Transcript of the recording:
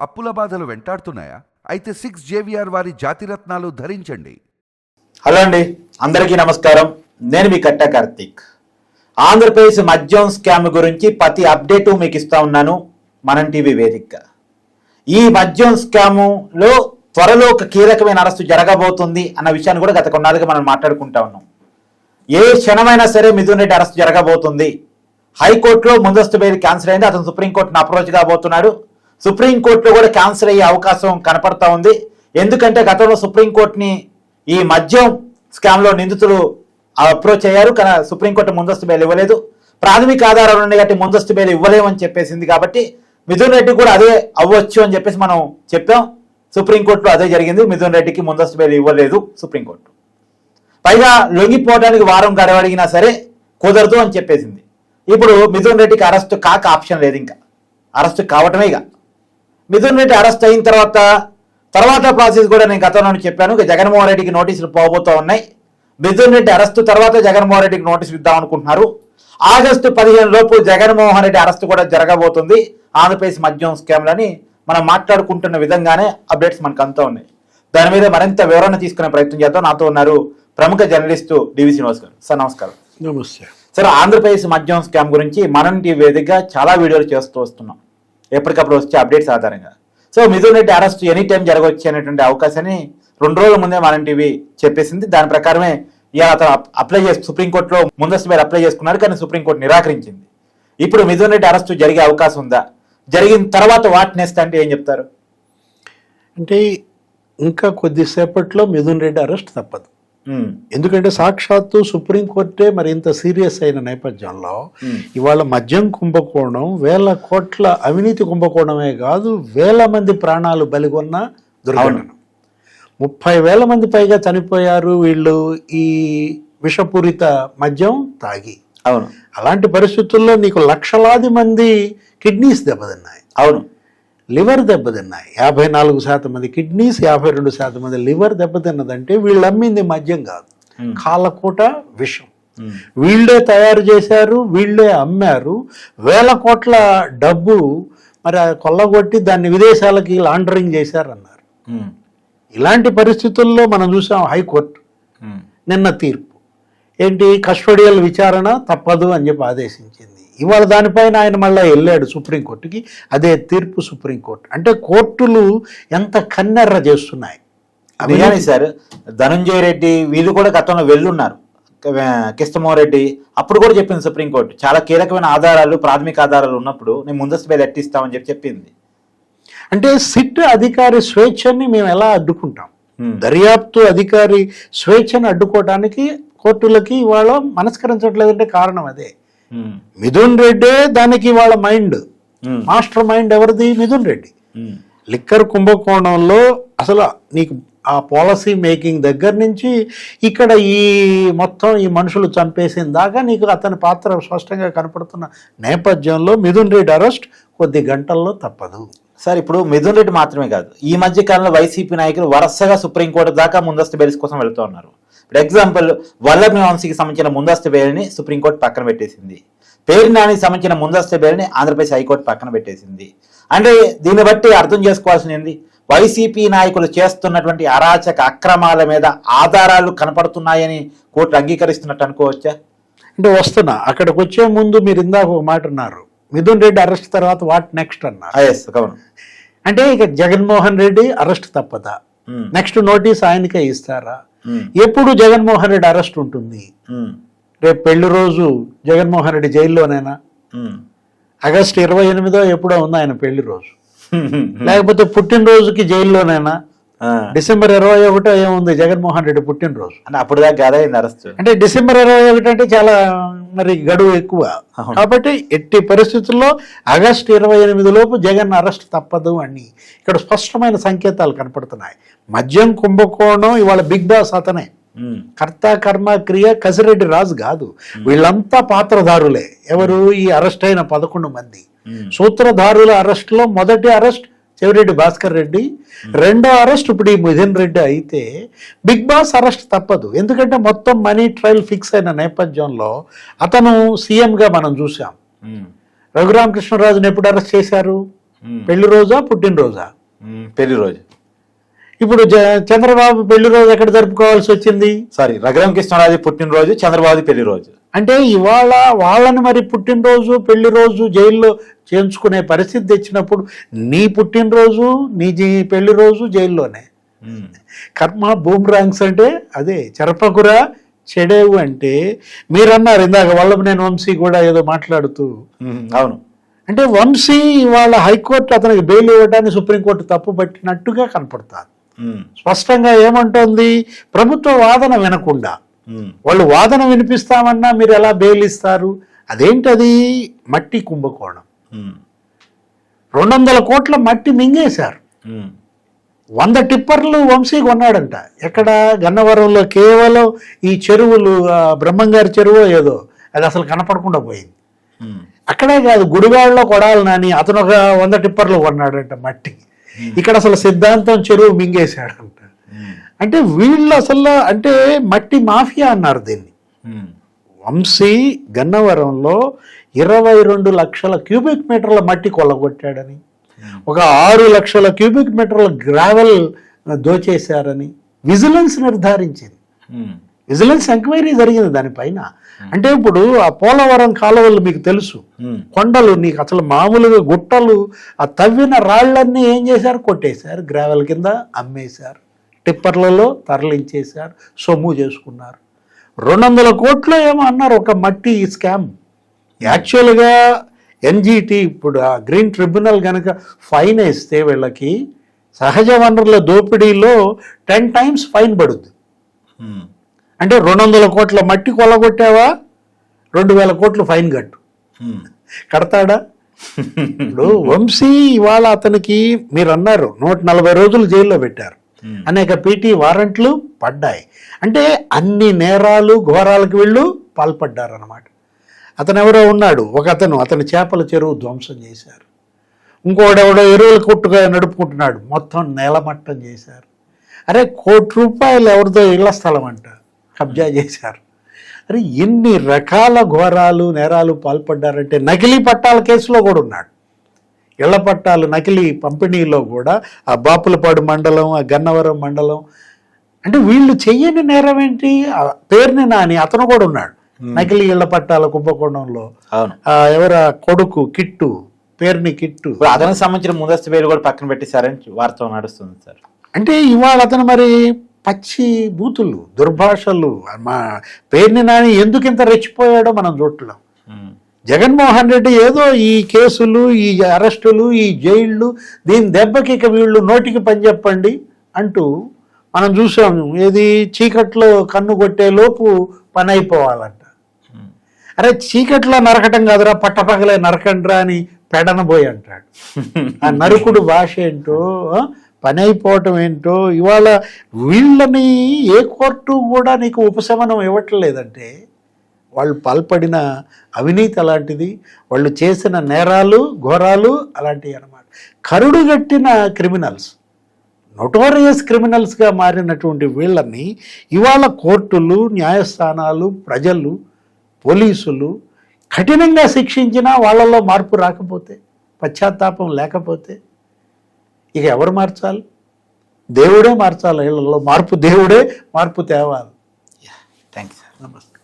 అప్పుల బాధలు వెంటాడుతున్నాయా? అయితే 6 జేవిఆర్ వారి జాతిరత్నాలు ధరించండి. హలో అండి, అందరికీ నమస్కారం. నేను మీ కట్టా కార్తీక్. ఆంధ్రప్రదేశ్ మద్యం స్కామ్ గురించి ప్రతి అప్డేటు మీకు ఇస్తా ఉన్నాను మనం టీవీ వేదికగా. ఈ మద్యం స్కాములో త్వరలో ఒక కీలకమైన అరెస్టు జరగబోతుంది అన్న విషయాన్ని కూడా గత కొన్నాళ్ళుగా మనం మాట్లాడుకుంటా ఉన్నాం. ఏ క్షణమైనా సరే మిథున్ రెడ్డి అరెస్ట్ జరగబోతుంది. హైకోర్టులో ముందస్తు బెయిల్ క్యాన్సిల్ అయింది. అతను సుప్రీంకోర్టును అప్రోచ్ కాబోతున్నాడు. సుప్రీంకోర్టులో కూడా క్యాన్సిల్ అయ్యే అవకాశం కనపడతా ఉంది. ఎందుకంటే గతంలో సుప్రీంకోర్టుని ఈ మద్యం స్కామ్లో నిందితులు అప్రోచ్ అయ్యారు, కానీ సుప్రీంకోర్టు ముందస్తు బెయిల్ ఇవ్వలేదు. ప్రాథమిక ఆధారాలు ఉన్నాయి కాబట్టి ముందస్తు బెయిల్ ఇవ్వలేమని చెప్పేసింది. కాబట్టి మిథున్ రెడ్డి కూడా అదే అవ్వచ్చు అని చెప్పేసి మనం చెప్పాం. సుప్రీంకోర్టులో అదే జరిగింది. మిథున్ రెడ్డికి ముందస్తు బెయిల్ ఇవ్వలేదు సుప్రీంకోర్టు. పైగా లొంగిపోవడానికి వారం గడవడిగినా సరే కుదరదు అని చెప్పేసింది. ఇప్పుడు మిథున్ రెడ్డికి అరెస్ట్ కాక ఆప్షన్ లేదు, ఇంకా అరెస్ట్ కావటమే. ఇక మిథున్ రెడ్డి అరెస్ట్ అయిన తర్వాత ప్రాసెస్ కూడా నేను గతంలో చెప్పాను. ఇక జగన్మోహన్ రెడ్డికి నోటీసులు పోబోతూ ఉన్నాయి. మిథున్ రెడ్డి అరెస్ట్ తర్వాత జగన్మోహన్ రెడ్డికి నోటీసులు ఇద్దాం అనుకుంటున్నారు. ఆగస్టు 15 లోపు జగన్మోహన్ రెడ్డి అరెస్ట్ కూడా జరగబోతుంది. ఆంధ్రప్రదేశ్ మద్యం స్కామ్లని మనం మాట్లాడుకుంటున్న విధంగానే అప్డేట్స్ మనకు అంతా ఉన్నాయి. దాని మీద మరింత వివరణ తీసుకునే ప్రయత్నం చేద్దాం. నాతో ఉన్నారు ప్రముఖ జర్నలిస్టు డివి శ్రీనివాస్ గారు. సార్ నమస్కారం. నమస్తే సార్, ఆంధ్రప్రదేశ్ మద్యం స్కామ్ గురించి మనం టీవీ వేదికగా చాలా వీడియోలు చేస్తూ వస్తున్నాం, ఎప్పటికప్పుడు వచ్చే అప్డేట్స్ ఆధారంగా. So Mithun Reddy arrest any time జరగవచ్చు అనేటువంటి అవకాశాన్ని 2 రోజుల ముందే మనం టీవీ చెప్పేసింది. దాని ప్రకారమే ఇవాళ అతను సుప్రీంకోర్టులో ముందస్తు బెయిల్ అప్లై చేసుకున్నారు, కానీ సుప్రీంకోర్టు నిరాకరించింది. ఇప్పుడు మిథున్ రెడ్డి అరెస్టు జరిగే అవకాశం ఉందా? జరిగిన తర్వాత వాట్ నెక్స్ట్ అంటే ఏం చెప్తారు? అంటే ఇంకా కొద్దిసేపట్లో మిథున్ రెడ్డి అరెస్ట్ తప్పదు. ఎందుకంటే సాక్షాత్తు సుప్రీంకోర్టే మరి ఇంత సీరియస్ అయిన నేపథ్యంలో ఇవాళ మద్యం కుంభకోణం, 1000 కోట్ల అవినీతి కుంభకోణమే కాదు, 1000 మంది ప్రాణాలు బలిగొన్న దుర్ఘటన. 30,000 మంది పైగా చనిపోయారు వీళ్ళు ఈ విషపూరిత మద్యం తాగి. అవును. అలాంటి పరిస్థితుల్లో నీకు లక్షలాది మంది కిడ్నీస్ దెబ్బతిన్నాయి. అవును. లివర్ దెబ్బతిన్నాయి. 54% మంది కిడ్నీస్, 52% మంది లివర్ దెబ్బతిన్నదంటే వీళ్ళు అమ్మింది మద్యం కాదు, కాలకూట విషం. వీళ్ళే తయారు చేశారు, వీళ్ళే అమ్మారు. 1000 కోట్ల డబ్బు మరి కొల్లగొట్టి దాన్ని విదేశాలకి లాండరింగ్ చేశారన్నారు. ఇలాంటి పరిస్థితుల్లో మనం చూసాం హైకోర్టు నిన్న తీర్పు ఏంటి, కస్టోడియల్ విచారణ తప్పదు అని చెప్పి ఆదేశించింది. ఇవాళ దానిపైన ఆయన మళ్ళీ వెళ్ళాడు సుప్రీంకోర్టుకి. అదే తీర్పు సుప్రీంకోర్టు. అంటే కోర్టులు ఎంత కన్నెర్ర చేస్తున్నాయి. అదే సార్, ధనంజయ రెడ్డి వీళ్ళు కూడా గతంలో వెళ్ళున్నారు. కృష్ణమోహన్ రెడ్డి అప్పుడు కూడా చెప్పింది సుప్రీంకోర్టు, చాలా కీలకమైన ఆధారాలు, ప్రాథమిక ఆధారాలు ఉన్నప్పుడు నేను ముందస్తు బెయిల్ ఎట్టిస్తామని చెప్పింది. అంటే సిట్ అధికారి స్వేచ్ఛని మేము ఎలా అడ్డుకుంటాం? దర్యాప్తు అధికారి స్వేచ్ఛను అడ్డుకోవడానికి కోర్టులకి ఇవాళ మనస్కరించట్లేదంటే కారణం అదే. మిథున్ రెడ్డే దానికి వాళ్ళ మైండ్, మాస్టర్ మైండ్ ఎవరిది? మిథున్ రెడ్డి. లిక్కర్ కుంభకోణంలో అసలు నీకు ఆ పాలసీ మేకింగ్ దగ్గర నుంచి ఇక్కడ ఈ మొత్తం ఈ మనుషులు చంపేసిన దాకా నీకు అతని పాత్ర స్పష్టంగా కనపడుతున్న నేపథ్యంలో మిథున్ రెడ్డి అరెస్ట్ కొద్ది గంటల్లో తప్పదు. సార్, ఇప్పుడు మిథున్ రెడ్డి మాత్రమే కాదు, ఈ మధ్య కాలంలో వైసీపీ నాయకులు వరుసగా సుప్రీంకోర్టు దాకా ముందస్తు బెయిల్స్ కోసం వెళ్తూ ఉన్నారు. ఇప్పుడు ఎగ్జాంపుల్, వల్లభ్ వంశీకి సంబంధించిన ముందస్తు బెయిల్ని సుప్రీంకోర్టు పక్కన పెట్టేసింది. పేరు నానికి సంబంధించిన ముందస్తు బెయిల్ని ఆంధ్రప్రదేశ్ హైకోర్టు పక్కన పెట్టేసింది. అంటే దీన్ని బట్టి అర్థం చేసుకోవాల్సింది, వైసీపీ నాయకులు చేస్తున్నటువంటి అరాచక అక్రమాల మీద ఆధారాలు కనపడుతున్నాయని కోర్టు అంగీకరిస్తున్నట్టు అనుకోవచ్చా? అంటే వస్తున్నా అక్కడికి వచ్చే ముందు మీరు ఇందాక ఒక మాట అన్నారు, మిథున్ రెడ్డి అరెస్ట్ తర్వాత వాట్ నెక్స్ట్ అన్నారు. అంటే ఇక జగన్మోహన్ రెడ్డి అరెస్ట్ తప్పదా? నెక్స్ట్ నోటీస్ ఆయనకే ఇస్తారా? ఎప్పుడు జగన్మోహన్ రెడ్డి అరెస్ట్ ఉంటుంది? రేపు పెళ్లి రోజు జగన్మోహన్ రెడ్డి జైల్లోనేనా? ఆగస్టు 28 ఎప్పుడో ఉంది ఆయన పెళ్లి రోజు. లేకపోతే పుట్టినరోజుకి జైల్లోనేనా? డిసెంబర్ 21 ఏముంది జగన్మోహన్ రెడ్డి పుట్టినరోజు. అప్పుడు దాకా అరెస్ట్. అంటే డిసెంబర్ 21 అంటే చాలా మరి గడువు ఎక్కువ. కాబట్టి ఎట్టి పరిస్థితుల్లో ఆగస్టు 28 లోపు జగన్ అరెస్ట్ తప్పదు అని ఇక్కడ స్పష్టమైన సంకేతాలు కనపడుతున్నాయి. మద్యం కుంభకోణం ఇవాళ బిగ్ బాస్ అతనే. కర్త కర్మ క్రియ కసిరెడ్డి రాజు కాదు, వీళ్ళంతా పాత్రధారులే. ఎవరు? ఈ అరెస్ట్ అయిన 11 మంది సూత్రధారుల అరెస్ట్లో మొదటి అరెస్ట్ చెవిరెడ్డి భాస్కర్ రెడ్డి, రెండో అరెస్ట్ ఇప్పుడు ఈ మిథున్ రెడ్డి. అయితే బిగ్ బాస్ అరెస్ట్ తప్పదు, ఎందుకంటే మొత్తం మనీ ట్రయల్ ఫిక్స్ అయిన నేపథ్యంలో అతను సీఎంగా మనం చూసాం. రఘురామకృష్ణరాజుని ఎప్పుడు అరెస్ట్ చేశారు? పెళ్లి రోజా పుట్టినరోజా? పెళ్లి రోజు. ఇప్పుడు చంద్రబాబు పెళ్లి రోజు ఎక్కడ జరుపుకోవాల్సి వచ్చింది? సారీ, రఘురామ కృష్ణరాజు పుట్టినరోజు, చంద్రబాబు పెళ్లి రోజు. అంటే ఇవాళ వాళ్ళని మరి పుట్టినరోజు పెళ్లి రోజు జైల్లో చేయించుకునే పరిస్థితి తెచ్చినప్పుడు నీ పుట్టినరోజు నీ పెళ్లి రోజు జైల్లోనే. కర్మ బూమ్రాంగ్స్ అంటే అదే, చెరపకురా చెడేవు అంటే మీరన్నారు ఇందాక వల్లభనేని వంశీ కూడా ఏదో మాట్లాడుతూ. అవును, అంటే వంశీ ఇవాళ హైకోర్టు అతనికి బెయిల్ ఇవ్వడానికి సుప్రీంకోర్టు తప్పు పట్టినట్టుగా కనపడుతుంది. స్పష్టంగా ఏమంటోంది, ప్రభుత్వ వాదన వినకుండా వాళ్ళు వాదన వినిపిస్తామన్నా మీరు ఎలా బెయిల్ ఇస్తారు? అదేంటది? మట్టి కుంభకోణం. 200 కోట్ల మట్టి మింగేశారు. 100 టిప్పర్లు వంశీ కొన్నాడంట. ఎక్కడ? గన్నవరంలో. కేవలం ఈ చెరువులు, బ్రహ్మంగారి చెరువు ఏదో, అది అసలు కనపడకుండా పోయింది. అక్కడే కాదు, గుడివాడలో కొడాలి నాని అతను ఒక 100 టిప్పర్లు కొన్నాడంట మట్టి. ఇక్కడ అసలు సిద్ధాంతం చెరువు మింగేశాడంట. అంటే వీళ్ళు అసలు అంటే మట్టి మాఫియా అన్నారు దీన్ని. వంశీ గన్నవరంలో 22 లక్షల క్యూబిక్ మీటర్ల మట్టి కొల్లగొట్టాడని, ఒక 6 లక్షల క్యూబిక్ మీటర్ల గ్రావెల్ దోచేశారని విజిలెన్స్ నిర్ధారించింది. విజిలెన్స్ ఎంక్వైరీ జరిగింది దానిపైన. అంటే ఇప్పుడు ఆ పోలవరం కాలువలు మీకు తెలుసు, కొండలు, నీకు అసలు మామూలుగా గుట్టలు, ఆ తవ్విన రాళ్లన్నీ ఏం చేశారు? కొట్టేశారు, గ్రావెల్ కింద అమ్మేశారు, టిప్పర్లలో తరలించేశారు, సొమ్ము చేసుకున్నారు. 200 కోట్లు ఏమో అన్నారు ఒక మట్టి స్కామ్. యాక్చువల్గా ఎన్జిటి ఇప్పుడు ఆ గ్రీన్ ట్రిబ్యునల్ కనుక ఫైన్ వేస్తే వీళ్ళకి సహజ వనరుల దోపిడీలో 10 times ఫైన్ పడుద్ది. అంటే 200 కోట్ల మట్టి కొల్లగొట్టావా, 2000 కోట్లు ఫైన్ కట్టు. కడతాడా? ఇప్పుడు వంశీ ఇవాళ అతనికి మీరు అన్నారు 140 రోజులు జైల్లో పెట్టారు, అనేక పీటీ వారెంట్లు పడ్డాయి. అంటే అన్ని నేరాలు ఘోరాలకు వీళ్ళు పాల్పడ్డారన్నమాట. అతను ఎవరో ఉన్నాడు, ఒక అతను చేపల చెరువు ధ్వంసం చేశారు. ఇంకోడెవడో ఎరువుల కొట్టుగా నడుపుకుంటున్నాడు, మొత్తం నేలమట్టం చేశారు. అరే, ₹1 ఎవరిదో ఇళ్ల స్థలం అంట కబ్జా చేశారు. అరే, ఎన్ని రకాల ఘోరాలు నేరాలు పాల్పడ్డారంటే నకిలీ పట్టాల కేసులో కూడా ఉన్నాడు. ఇళ్ల పట్టాలు నకిలీ పంపిణీలో కూడా ఆ బాపులపాడు మండలం, ఆ గన్నవరం మండలం. అంటే వీళ్ళు చెయ్యని నేరం ఏంటి? పేరుని నాని అతను కూడా ఉన్నాడు నకిలీ ఇళ్ల పట్టాల కుంభకోణంలో. ఎవరా కొడుకు కిట్టు, పేరుని కిట్టు. అతనికి సంబంధించిన ముందస్తు బెయిల్ కూడా పక్కన పెట్టేశారని వార్త నడుస్తుంది సార్. అంటే ఇవాళ అతను మరి పచ్చి బూతులు, దుర్భాషలు, మా పేరుని నాని ఎందుకు ఇంత రెచ్చిపోయాడో మనం చూడలేం. జగన్మోహన్ రెడ్డి ఏదో ఈ కేసులు, ఈ అరెస్టులు, ఈ జైళ్ళు, దీని దెబ్బకి ఇక వీళ్ళు నోటికి పని చెప్పండి అంటూ మనం చూసాము. ఏది చీకట్లో కన్ను కొట్టే లోపు పని అయిపోవాలంట. అరే, చీకట్లో నరకటం కాదురా, పట్టపగలే నరకండ్రా అని పెడనబోయి అంటాడు. ఆ నరుకుడు భాష ఏంటో, పని అయిపోవటం ఏంటో. ఇవాళ వీళ్ళని ఏ కోర్టు కూడా నీకు ఉపశమనం ఇవ్వట్లేదంటే వాళ్ళు పాల్పడిన అవినీతి అలాంటిది, వాళ్ళు చేసిన నేరాలు ఘోరాలు అలాంటివి అన్నమాట. కరుడుగట్టిన క్రిమినల్స్, నోటోరియస్ క్రిమినల్స్గా మారినటువంటి వీళ్ళని ఇవాళ కోర్టులు, న్యాయస్థానాలు, ప్రజలు, పోలీసులు కఠినంగా శిక్షించినా వాళ్ళల్లో మార్పు రాకపోతే, పశ్చాత్తాపం లేకపోతే ఇక ఎవరు మార్చాలి? దేవుడే మార్చాలి. వీళ్ళల్లో మార్పు దేవుడే మార్పు తేవాలి. Thanks sir. నమస్తే.